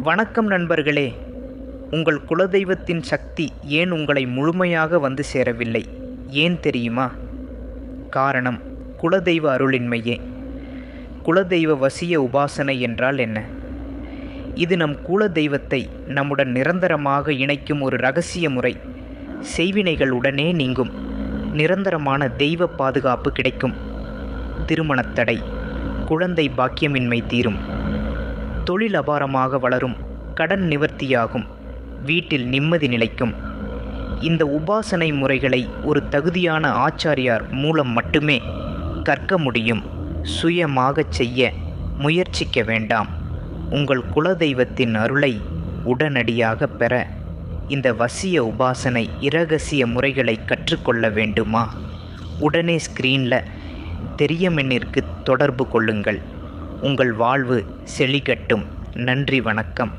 வணக்கம் நண்பர்களே. உங்கள் குலதெய்வத்தின் சக்தி ஏன் உங்களை முழுமையாக வந்து சேரவில்லை? ஏன் தெரியுமா? காரணம் குலதெய்வ அருளின்மையே. குலதெய்வ வசிய உபாசனை என்றால் என்ன? இது நம் குலதெய்வத்தை நம்முடன் நிரந்தரமாக இணைக்கும் ஒரு இரகசிய முறை. செய்வினைகள் உடனே நீங்கும். நிரந்தரமான தெய்வ பாதுகாப்பு கிடைக்கும். திருமணத்தடை, குழந்தை பாக்கியமின்மை தீரும். தொழில் அபாரமாக வளரும். கடன் நிவர்த்தியாகும். வீட்டில் நிம்மதி நிலைக்கும். இந்த உபாசனை முறைகளை ஒரு தகுதியான ஆச்சாரியார் மூலம் மட்டுமே கற்க முடியும். சுயமாகச் செய்ய முயற்சிக்க வேண்டாம். உங்கள் குலதெய்வத்தின் அருளை உடனடியாக பெற இந்த வசிய உபாசனை இரகசிய முறைகளை கற்றுக்கொள்ள வேண்டுமா? உடனே ஸ்க்ரீனில் தெரியும் எண்ணிற்கு தொடர்பு கொள்ளுங்கள். உங்கள் வாழ்வு செழிக்கட்டும். நன்றி, வணக்கம்.